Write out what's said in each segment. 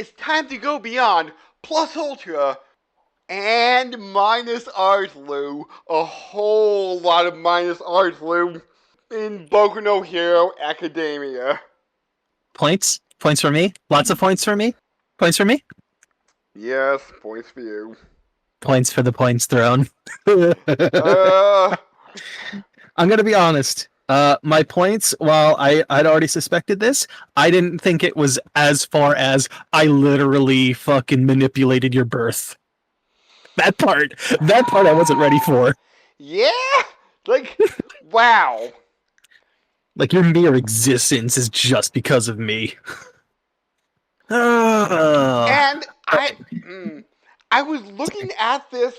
it's time to go beyond plus ultra and minus Artlu. A whole lot of minus Artlu in Boku no Hero Academia. Points? Points for me? Lots of points for me? Points for me? Yes, points for you. Points for the points thrown. Uh, I'm gonna be honest. My points, while I'd already suspected this, I didn't think it was as far as I literally fucking manipulated your birth. That part I wasn't ready for. yeah? Like, wow. Like your mere existence is just because of me. Uh, And I was looking at this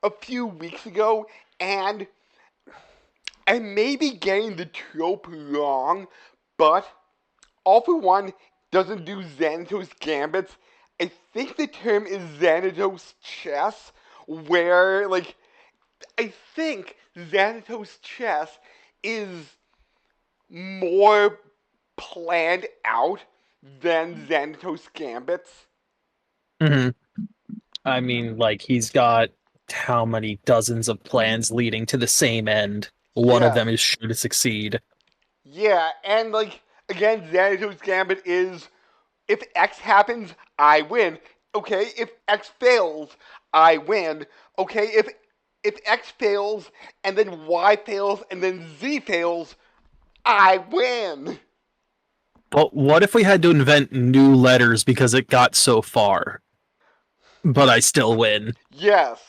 a few weeks ago, and I may be getting the trope wrong, but All for One doesn't do Xanatos's gambits. I think the term is Xanatos chess, where, like, I think Xanatos chess is more planned out than Xanatos gambits. mhm. I mean, like he's got how many dozens of plans leading to the same end. One of Yeah, them is sure to succeed. yeah, and like again, Xanatos gambit is if X happens, I win. Okay, if X fails, I win. Okay, if X fails and then Y fails and then Z fails, I win. But what if we had to invent new letters because it got so far, but I still win? Yes.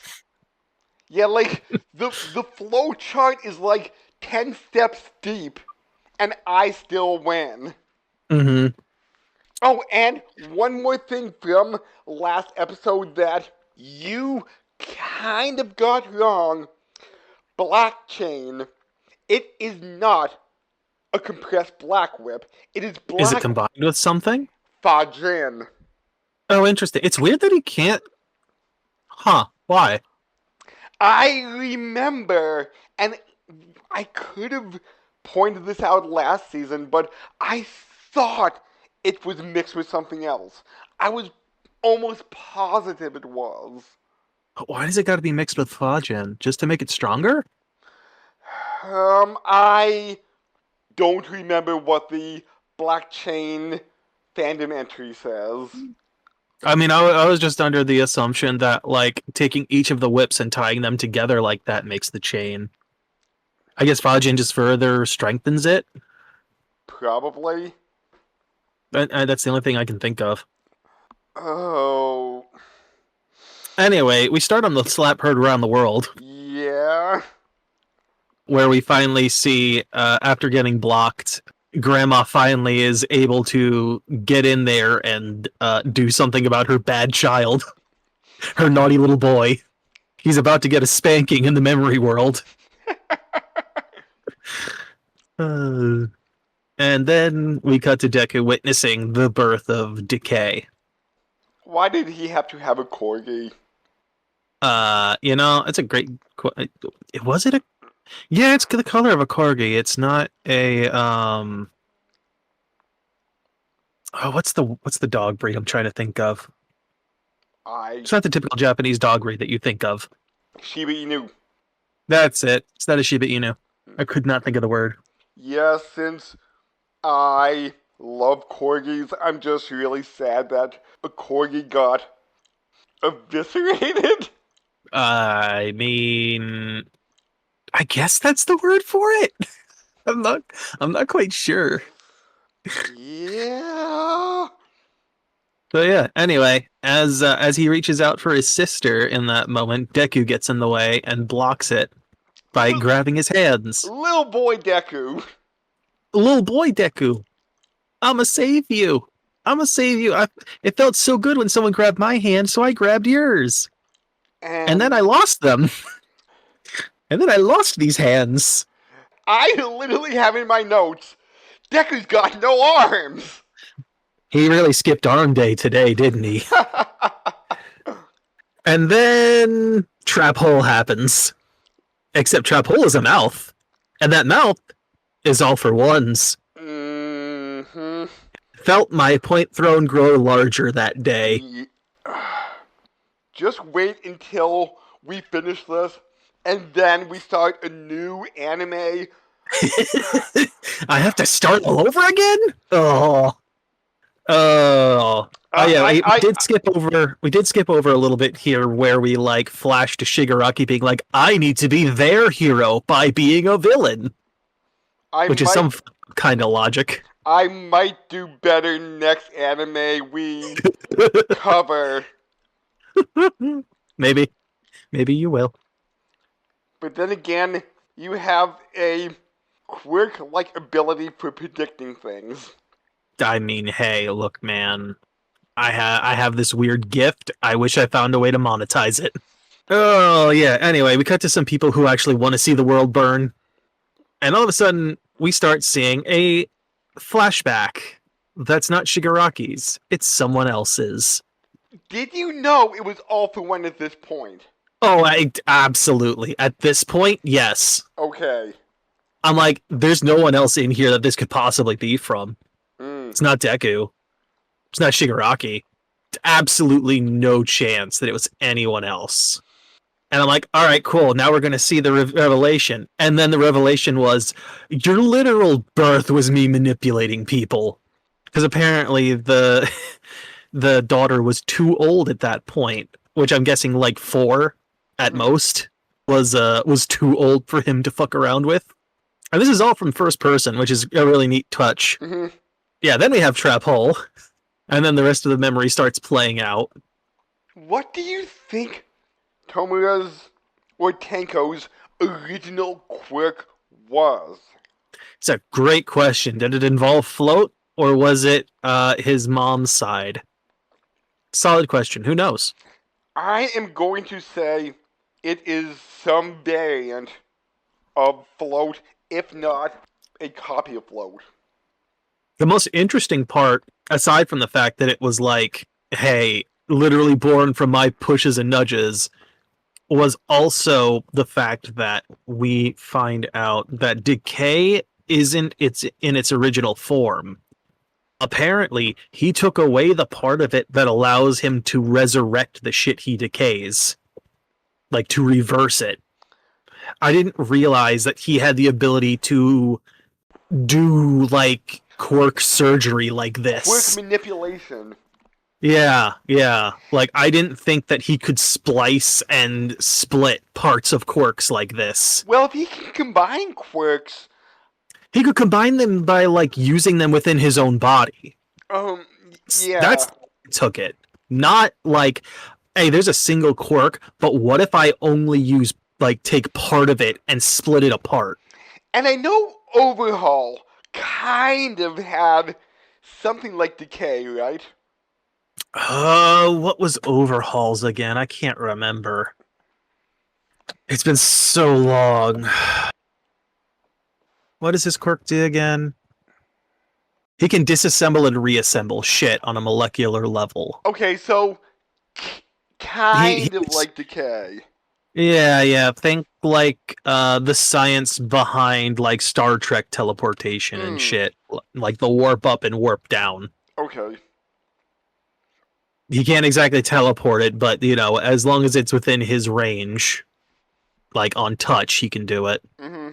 Yeah, like the flow chart is like 10 steps deep and I still win. Mm-hmm. Oh, and one more thing from last episode that you kind of got wrong. Blockchain. It is not a compressed black whip. It is Is it black combined with something? fajin. Oh, interesting. It's weird that he can't. Huh? Why? I remember, and I could have pointed this out last season, but I thought it was mixed with something else. I was almost positive it was. Why does it got to be mixed with Fajin? Just to make it stronger? I don't remember what the blockchain fandom entry says. I mean, I was just under the assumption that like taking each of the whips and tying them together like that makes the chain. I guess Fajin just further strengthens it. Probably. That's the only thing I can think of. Oh. Anyway, we start on the slap heard around the world, Yeah. where we finally see, after getting blocked, Grandma finally is able to get in there and do something about her bad child, her naughty little boy. He's about to get a spanking in the memory world. And then we cut to Deku witnessing the birth of Decay. Why did he have to have a corgi? It's a great. Was it a? Yeah, it's the color of a corgi. It's not a. Oh, what's the dog breed I'm trying to think of? I It's not the typical Japanese dog breed that you think of. Shiba Inu. That's it. It's not a Shiba Inu. I could not think of the word. Yeah, since I love corgis, I'm just really sad that a corgi got eviscerated. I mean, I guess that's the word for it. I'm not. I'm not quite sure. Yeah. So yeah. Anyway, as he reaches out for his sister in that moment, Deku gets in the way and blocks it by grabbing his hands. Little boy Deku. Little boy Deku, I'ma save you. I'ma save you. It felt so good when someone grabbed my hand, so I grabbed yours, and then I lost them. And then I lost these hands. I literally have in my notes, Deku's got no arms. He really skipped arm day today, didn't he? And then Trap Hole happens. Except Trap Hole is a mouth. And that mouth is all for ones. Mm-hmm. felt my point throne grow larger that day. Just wait until we finish this, and then we start a new anime. I have to start all over again? Oh. Oh. Yeah, we did skip over. We did skip over a little bit here, where we like flash to Shiguraki being like, "I need to be their hero by being a villain," which is some kind of logic. I might do better next anime we cover. Maybe you will. But then again, you have a quirk-like ability for predicting things. I mean, hey, look, man. I have this weird gift. I wish I found a way to monetize it. Oh, yeah. Anyway, we cut to some people who actually want to see the world burn. And all of a sudden, we start seeing a flashback that's not Shiguraki's. It's someone else's. Did you know it was all for one at this point? Oh, absolutely. At this point, yes. Okay. I'm like, there's no one else in here that this could possibly be from. It's not Deku. It's not Shiguraki. Absolutely no chance that it was anyone else. And I'm like, all right, cool. Now we're going to see the revelation. And then the revelation was, your literal birth was me manipulating people. Because apparently the daughter was too old at that point, which I'm guessing like 4 at most, was too old for him to fuck around with. And this is all from first person, which is a really neat touch. Mm-hmm. Yeah, then we have Trap Hole. And then the rest of the memory starts playing out. What do you think Tomura's or Tenko's original quirk was? It's a great question. Did it involve float, or was it his mom's side? Solid question. Who knows? I am going to say it is some variant of float, if not a copy of float. The most interesting part, aside from the fact that it was like, hey, literally born from my pushes and nudges, was also the fact that we find out that decay isn't in its original form. Apparently, he took away the part of it that allows him to resurrect the shit he decays. Like, to reverse it. I didn't realize that he had the ability to do, like, quirk surgery like this. Quirk manipulation. Yeah. Like, I didn't think that he could splice and split parts of quirks like this. Well, if he can combine quirks... He could combine them by, like, using them within his own body. Yeah. That's took it. Not like, hey, there's a single quirk, but what if I only use, like, take part of it and split it apart? And I know Overhaul kind of had something like decay, right? What was Overhaul's again? I can't remember. It's been so long. What does his quirk do again? He can disassemble and reassemble shit on a molecular level. Okay, so kind of like decay. Yeah. Think like the science behind like Star Trek teleportation and shit. Like the warp up and warp down. Okay. He can't exactly teleport it, but, you know, as long as it's within his range, like on touch, he can do it. Mm-hmm.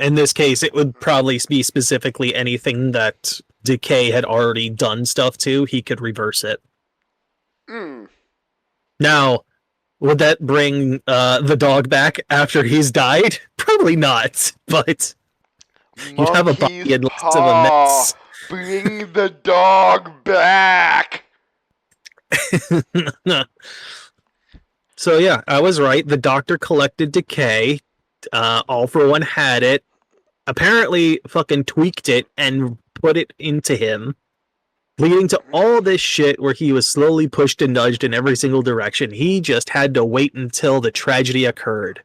In this case, it would probably be specifically anything that Decay had already done stuff to, he could reverse it. Now, would that bring the dog back after he's died? Probably not, but you'd have a body and lots of a mess. Bring the dog back! So yeah, I was right. The doctor collected Decay. All for One had it. Apparently fucking tweaked it and put it into him, leading to all this shit where he was slowly pushed and nudged in every single direction. He just had to wait until the tragedy occurred.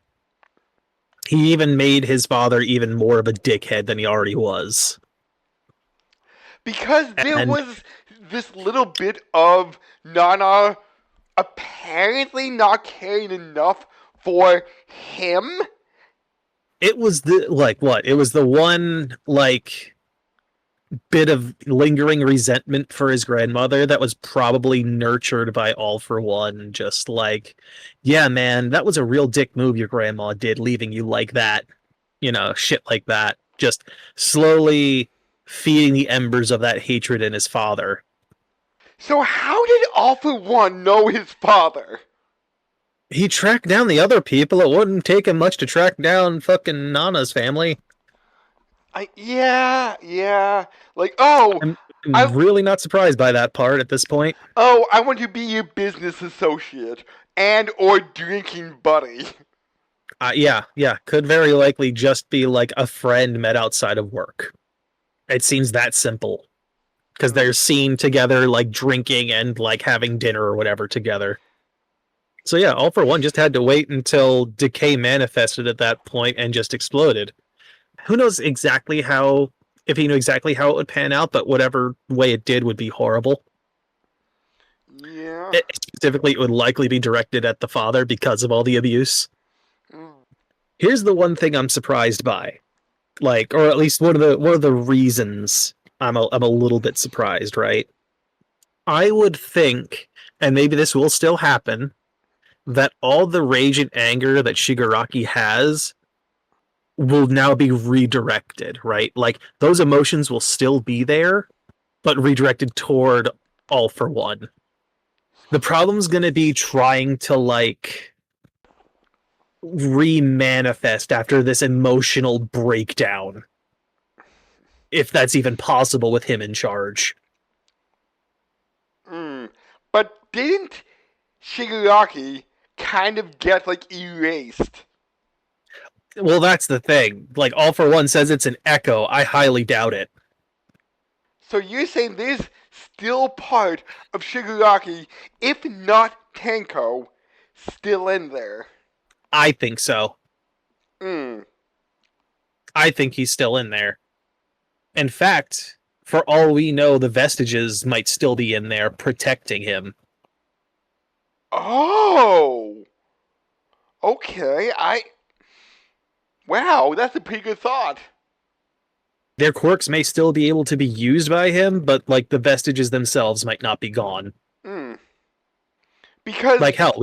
He even made his father even more of a dickhead than he already was. Because there was this little bit of Nana apparently not caring enough for him. It was the, like, what? It was the one, like, bit of lingering resentment for his grandmother that was probably nurtured by All for One. Just like, yeah, man, that was a real dick move your grandma did, leaving you like that. Shit like that. Just slowly feeding the embers of that hatred in his father. So how did All for One know his father? He tracked down the other people. It wouldn't take him much to track down fucking Nana's family. Yeah. Like, I'm I, really not surprised by that part at this point. I want to be your business associate and or drinking buddy. Yeah, could very likely just be like a friend met outside of work. It seems that simple because they're seen together, like drinking and like having dinner or whatever together. So yeah, All for One just had to wait until decay manifested at that point and just exploded. Who knows exactly how, if he knew exactly how it would pan out, but whatever way it did would be horrible. Yeah. Specifically, it would likely be directed at the father because of all the abuse. Mm. Here's the one thing I'm surprised by, like, or at least one of the reasons I'm a little bit surprised. Right, I would think, and maybe this will still happen, that all the rage and anger that Shiguraki has will now be redirected. Right, like those emotions will still be there, but redirected toward All for One. The problem's gonna be trying to like re-manifest after this emotional breakdown, if that's even possible with him in charge. Mm. But didn't Shiguraki kind of get like erased? Well, that's the thing. Like, All for One says it's an echo. I highly doubt it. So you're saying there's still part of Shiguraki, if not Tenko, still in there? I think so. Mm. I think he's still in there. In fact, for all we know, the vestiges might still be in there protecting him. Oh. Okay. Wow, that's a pretty good thought. Their quirks may still be able to be used by him, but like the vestiges themselves might not be gone. Mm. Because Like hell,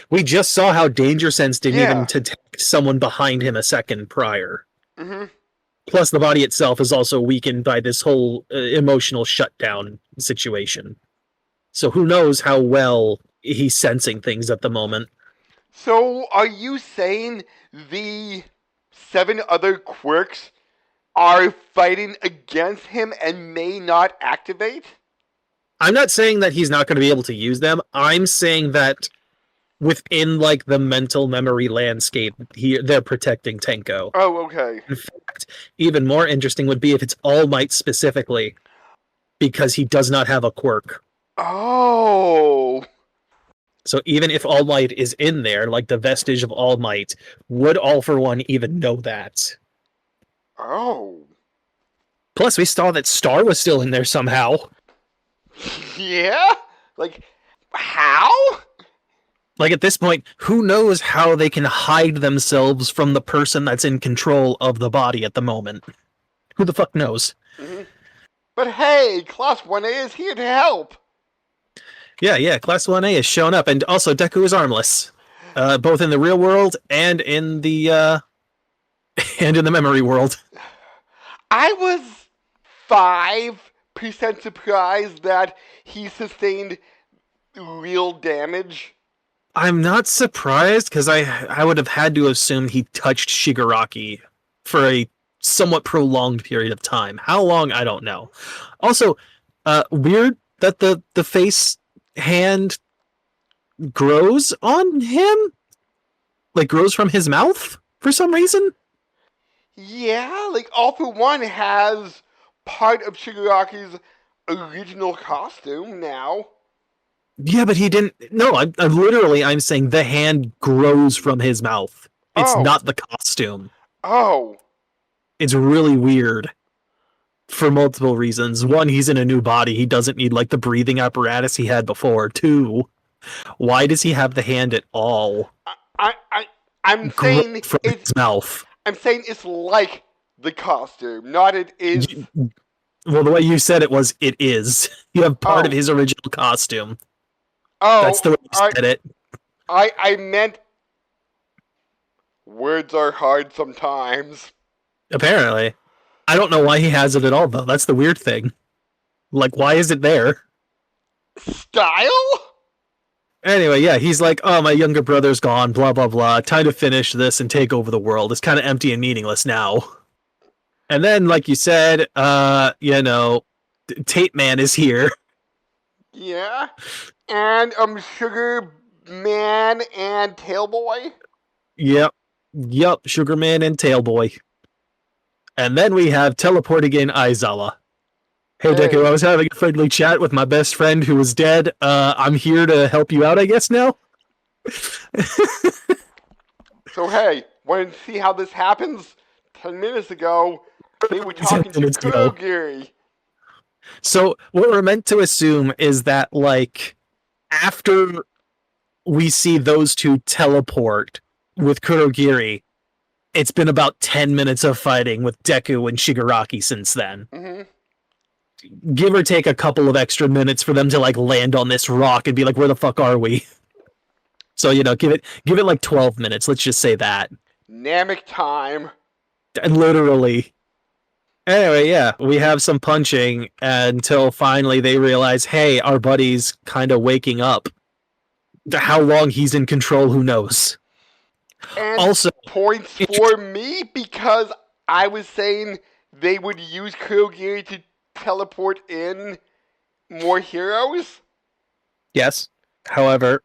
we just saw how Danger Sense didn't even yeah. detect someone behind him a second prior. Mhm. Plus, the body itself is also weakened by this whole emotional shutdown situation. So who knows how well he's sensing things at the moment. So are you saying the 7 other quirks are fighting against him and may not activate? I'm not saying that he's not going to be able to use them. I'm saying that within like the mental memory landscape, they're protecting Tenko. Oh, okay. In fact, even more interesting would be if it's All Might specifically, because he does not have a quirk. Oh. So even if All Might is in there, like the vestige of All Might, would All for One even know that? Oh. Plus, we saw that Star was still in there somehow. Yeah? Like, how? Like at this point, who knows how they can hide themselves from the person that's in control of the body at the moment? Who the fuck knows? Mm-hmm. But hey, Class 1A is here to help. Yeah, Class 1A has shown up, and also Deku is armless. Both in the real world and in the memory world. I was 5% surprised that he sustained real damage. I'm not surprised because I would have had to assume he touched Shiguraki for a somewhat prolonged period of time. How long, I don't know. Also, weird that the face hand grows on him, like grows from his mouth for some reason. Yeah, like All for One has part of Shiguraki's original costume now. Yeah, but he didn't. No, I'm saying the hand grows from his mouth. It's Oh, not the costume. oh, It's really weird for multiple reasons. One, he's in a new body. He doesn't need like the breathing apparatus he had before. Two, why does he have the hand at all? I, I, I'm Grow saying from it's, his mouth. I'm saying it's like the costume, not it is. Well, the way you said it was, it is. You have part of Oh, his original costume. That's oh, the way you said it. I meant words are hard sometimes. Apparently. I don't know why he has it at all, though. That's the weird thing. Like, why is it there? Style? Anyway, yeah, he's like, oh, my younger brother's gone, blah, blah, blah. Time to finish this and take over the world. It's kind of empty and meaningless now. And then, like you said, Tape Man is here. Yeah. And Sugar Man and Tailboy. Yep, Sugarman and Tailboy. And then we have teleporting in Aizawa. Hey, Deku, I was having a friendly chat with my best friend who was dead. I'm here to help you out, I guess, now? So, hey, want to see how this happens? 10 minutes ago, they were talking to Kurogiri. So, what we're meant to assume is that, like, after we see those two teleport with Kurogiri, it's been about 10 minutes of fighting with Deku and Shiguraki since then. Mm-hmm. Give or take a couple of extra minutes for them to like land on this rock and be like, where the fuck are we? So, give it like 12 minutes. Let's just say that. Namek time. Literally. Anyway, yeah, we have some punching until finally they realize, hey, our buddy's kind of waking up. How long he's in control, who knows? And also, points for me because I was saying they would use Kurogiri to teleport in more heroes. Yes. However,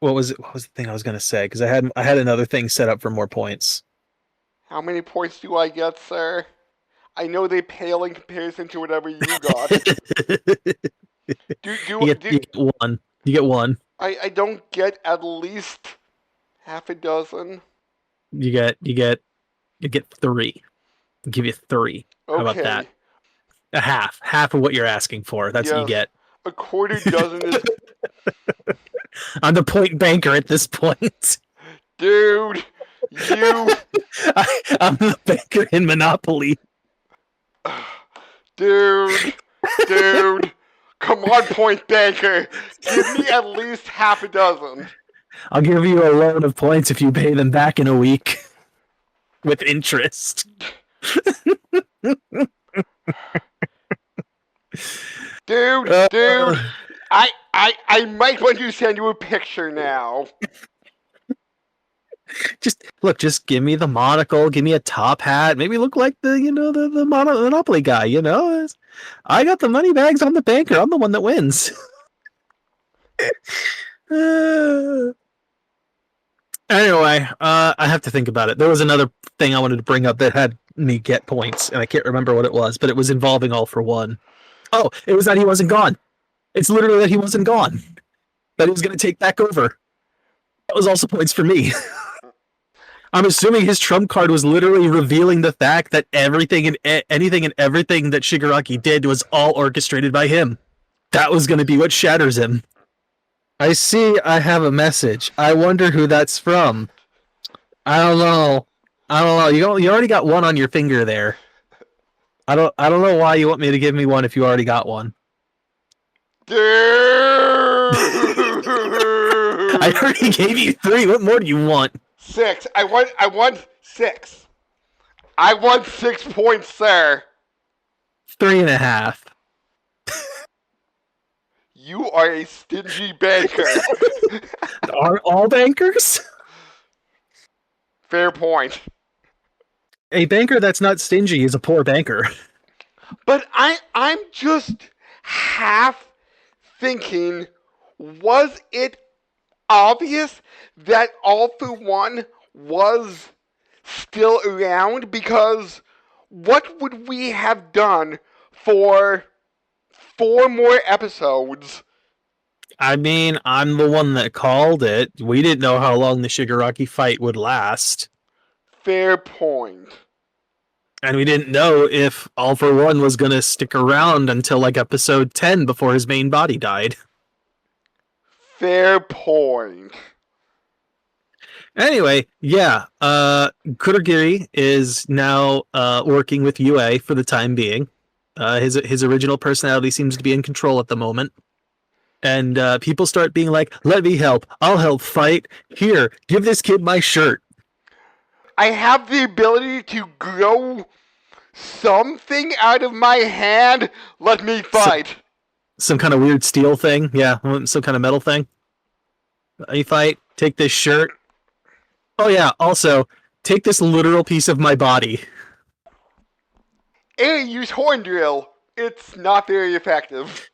what was the thing I was going to say? Because I had another thing set up for more points. How many points do I get, sir? I know they pale in comparison to whatever you got. You get one. You get one. I don't get at least half a dozen. You get 3. I'll give you 3. Okay. How about that? A half of what you're asking for. That's what you get. A quarter dozen is. I'm the point banker at this point. Dude, you. I'm the banker in Monopoly. Dude, come on, point banker. Give me at least half a dozen. I'll give you a loan of points if you pay them back in a week. With interest. Dude, I might want to send you a picture now. Just give me the monocle, give me a top hat, maybe look like the Monopoly guy, I got the money bags, I'm the banker, I'm the one that wins. Anyway, I have to think about it. There was another thing I wanted to bring up that had me get points, and I can't remember what it was, but it was involving All for One. Oh, it was that he wasn't gone. It's literally that he wasn't gone. That he was going to take back over. That was also points for me. I'm assuming his trump card was literally revealing the fact that anything and everything that Shiguraki did was all orchestrated by him. That was going to be what shatters him. I see I have a message. I wonder who that's from. I don't know. You already got one on your finger there. I don't know why you want me to give me one if you already got one. Dude! I already gave you 3. What more do you want? 6. I want 6. I want 6 points, sir. 3.5. You are a stingy banker. Are all bankers? Fair point. A banker that's not stingy is a poor banker. But I'm just half thinking, was it obvious that All for One was still around? Because what would we have done for 4 more episodes? I mean, I'm the one that called it. We didn't know how long the Shiguraki fight would last. Fair point. And we didn't know if All for One was going to stick around until like episode 10 before his main body died. Fair point. Anyway, yeah, Kurogiri is now working with UA for the time being. His original personality seems to be in control at the moment. And people start being like, let me help. I'll help fight. Here, give this kid my shirt. I have the ability to grow something out of my hand. Let me fight. Some kind of weird steel thing. Yeah, some kind of metal thing. You fight. Take this shirt. Oh, yeah. Also, take this literal piece of my body. And use horn drill. It's not very effective.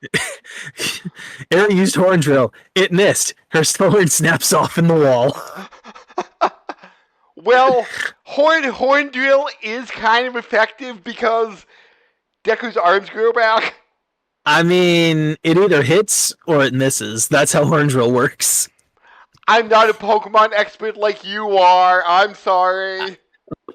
Eri used horn drill. It missed. Her sword snaps off in the wall. Well, horn drill is kind of effective because Deku's arms grow back. I mean, it either hits or it misses. That's how horn drill works. I'm not a Pokemon expert like you are. I'm sorry.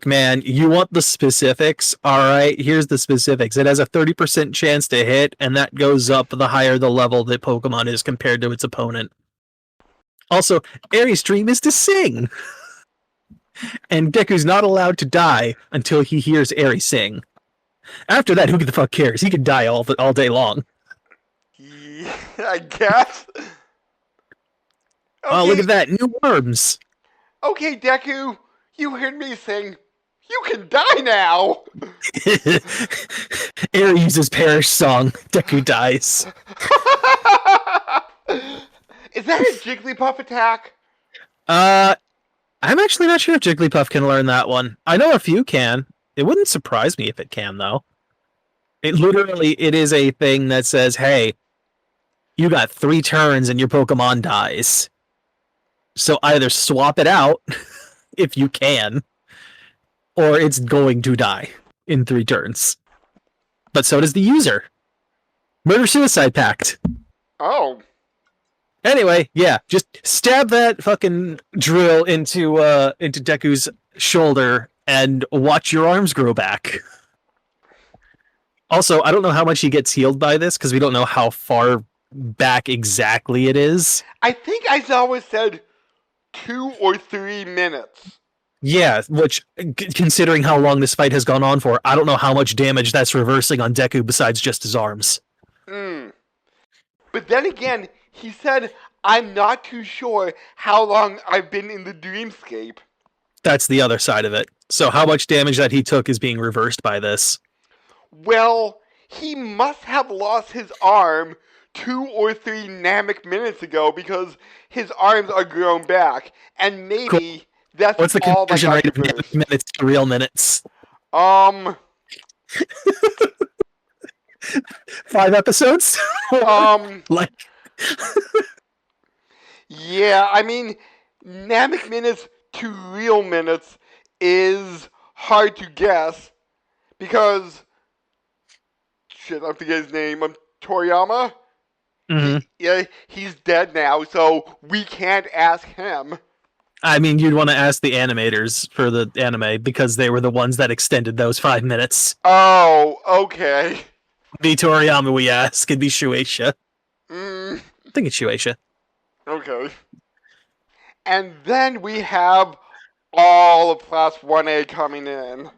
Man, you want the specifics? All right, here's the specifics. It has a 30% chance to hit, and that goes up the higher the level that Pokemon is compared to its opponent. Also, Eri's dream is to sing. And Deku's not allowed to die until he hears Eri sing. After that, who the fuck cares? He could die all day long. Yeah, I guess. Okay. Oh, look at that. New worms. Okay, Deku, you heard me sing. You can die now. Eri uses Perish song. Deku dies. Is that a Jigglypuff attack? I'm actually not sure if Jigglypuff can learn that one. I know a few can. It wouldn't surprise me if it can, though. It is a thing that says, hey, you got 3 turns and your Pokemon dies. So either swap it out, if you can, or it's going to die in 3 turns. But so does the user. Murder-suicide pact. Oh. Anyway, yeah, just stab that fucking drill into Deku's shoulder and watch your arms grow back. Also, I don't know how much he gets healed by this, because we don't know how far back exactly it is. I think Aizawa said 2 or 3 minutes. Yeah, which, considering how long this fight has gone on for, I don't know how much damage that's reversing on Deku besides just his arms. But then again, he said, I'm not too sure how long I've been in the dreamscape. That's the other side of it. So how much damage that he took is being reversed by this? Well, he must have lost his arm 2 or 3 Namek minutes ago because his arms are grown back. And maybe cool. that's what's the all conversion rate of Namek minutes to real minutes? 5 episodes? Like... Yeah, I mean, Namek minutes to real minutes is hard to guess because shit, I forget his name. Toriyama? Mm-hmm. He's dead now, so we can't ask him. I mean, you'd want to ask the animators for the anime because they were the ones that extended those 5 minutes. Oh, okay. Be Toriyama, we ask. It'd be Shueisha. I think it's Shueisha. Okay. And then we have all of Class 1A coming in.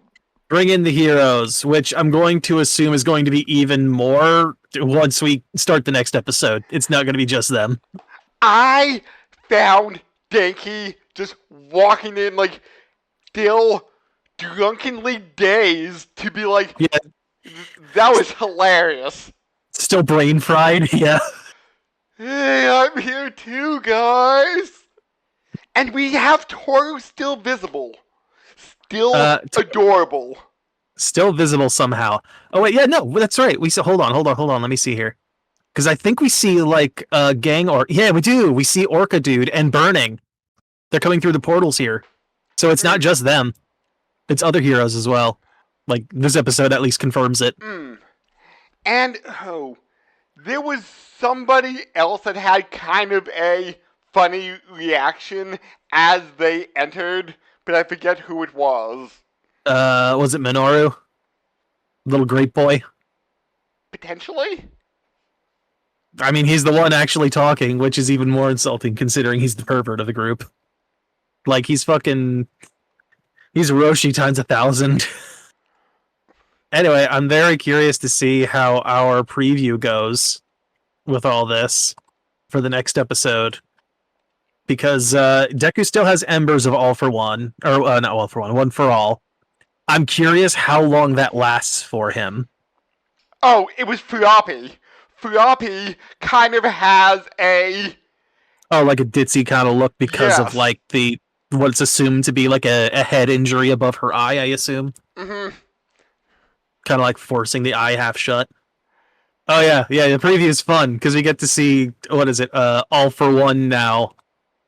Bring in the heroes, which I'm going to assume is going to be even more once we start the next episode. It's not going to be just them. I found Denki just walking in, like, still drunkenly dazed to be like, yeah, that was hilarious. Still brain fried, yeah. Hey, I'm here too, guys. And we have Toru still visible. Still adorable. Still visible somehow. Oh wait, yeah, no, that's right. We see. Hold on. Let me see here, because I think we see like gang or yeah, we do. We see Orca Dude and Burning. They're coming through the portals here, so it's not just them. It's other heroes as well. Like this episode at least confirms it. And there was somebody else that had kind of a funny reaction as they entered, but I forget who it was. Was it Minoru? Little grape boy? Potentially? I mean, he's the one actually talking, which is even more insulting considering he's the pervert of the group. Like, he's Roshi times 1,000. Anyway, I'm very curious to see how our preview goes with all this for the next episode. Because Deku still has embers of all for one, or not all for one for all. I'm curious how long that lasts for him. Oh, it was Floppy. Floppy kind of has a Oh, like a ditzy kind of look because of yes. like the what's assumed to be like a head injury above her eye, I assume. Hmm. Kind of like forcing the eye half shut. Oh yeah, yeah. The preview is fun because we get to see what is it? All for one now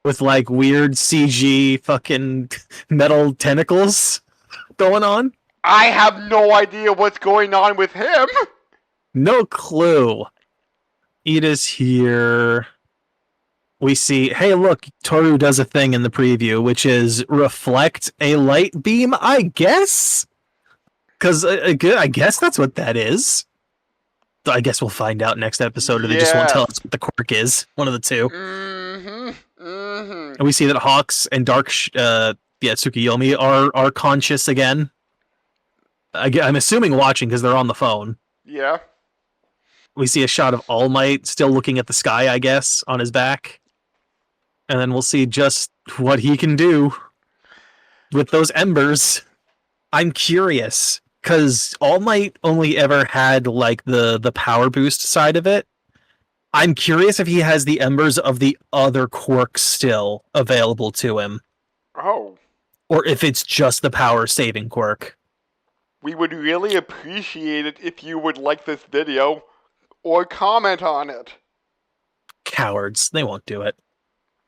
with like weird CG fucking metal tentacles going on. I have no idea what's going on with him. No clue. Ida's here. We see, hey, look, Toru does a thing in the preview, which is reflect a light beam, I guess? Because I guess that's what that is. I guess we'll find out next episode, or they just won't tell Yes. us what the quirk is. One of the two. Mm-hmm. Mm-hmm. And we see that Hawks and Dark, Tsukiyomi are conscious again. I'm assuming watching because they're on the phone. Yeah. We see a shot of All Might still looking at the sky, I guess, on his back. And then we'll see just what he can do with those embers. I'm curious because All Might only ever had like the power boost side of it. I'm curious if he has the embers of the other quirks still available to him, Oh. or if it's just the power saving quirk. We would really appreciate it if you would like this video or comment on it. Cowards, they won't do it.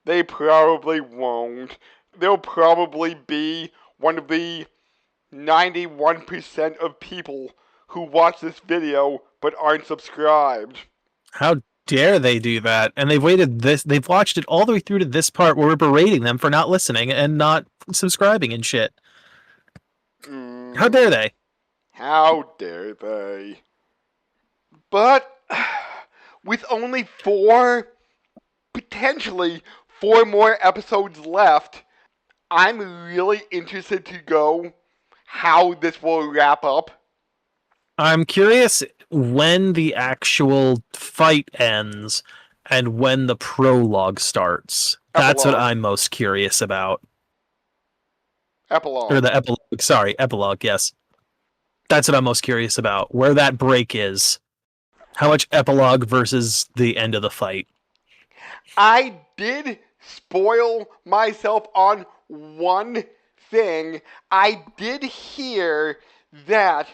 They probably won't. They'll probably be one of the 91% of people who watch this video but aren't subscribed. How dare they do that? And they've watched it all the way through to this part where we're berating them for not listening and not subscribing and shit. How dare they? How dare they? But with only potentially four more episodes left, I'm really interested to go how this will wrap up. I'm curious when the actual fight ends and when the prologue starts. That's what Epilogue. I'm most curious about. Or Epilogue. the epilogue. Sorry, epilogue, yes. That's what I'm most curious about. Where that break is. How much epilogue versus the end of the fight. I did spoil myself on one thing. I did hear that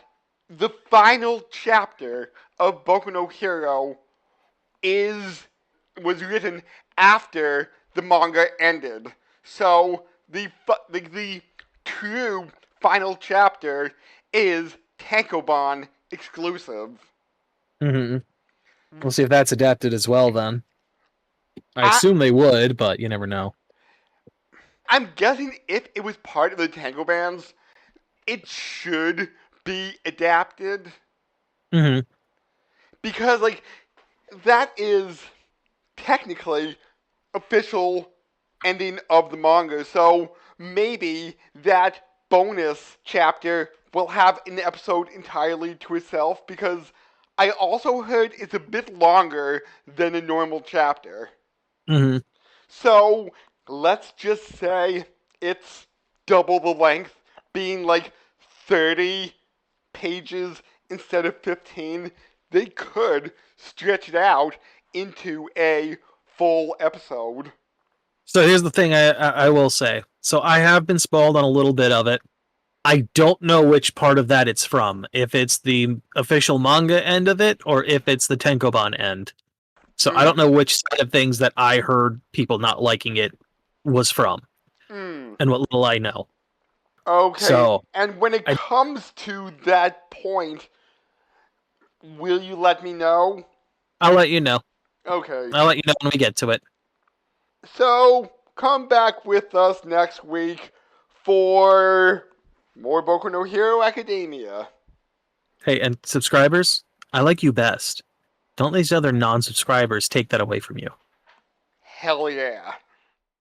the final chapter of Boku no Hero was written after the manga ended. So the true final chapter is Tankobon exclusive. Mm-hmm. We'll see if that's adapted as well then. I I, assume they would, but you never know. I'm guessing if it was part of the Tangobands, it should be adapted. Mm-hmm. Because, like, that is technically official ending of the manga. So maybe that bonus chapter will have an episode entirely to itself because I also heard it's a bit longer than a normal chapter. Mm-hmm. So let's just say it's double the length, being like 30 pages instead of 15. They could stretch it out into a full episode. So here's the thing I will say. So I have been spoiled on a little bit of it. I don't know which part of that it's from. If it's the official manga end of it, or if it's the Tenkoban end. So I don't know which side of things that I heard people not liking it was from, and what little I know. Okay, So and when it comes to that point, will you let me know? I'll let you know. Okay. I'll let you know when we get to it. So, come back with us next week for more Boku no Hero Academia. Hey, and subscribers, I like you best. Don't let these other non-subscribers take that away from you. Hell yeah.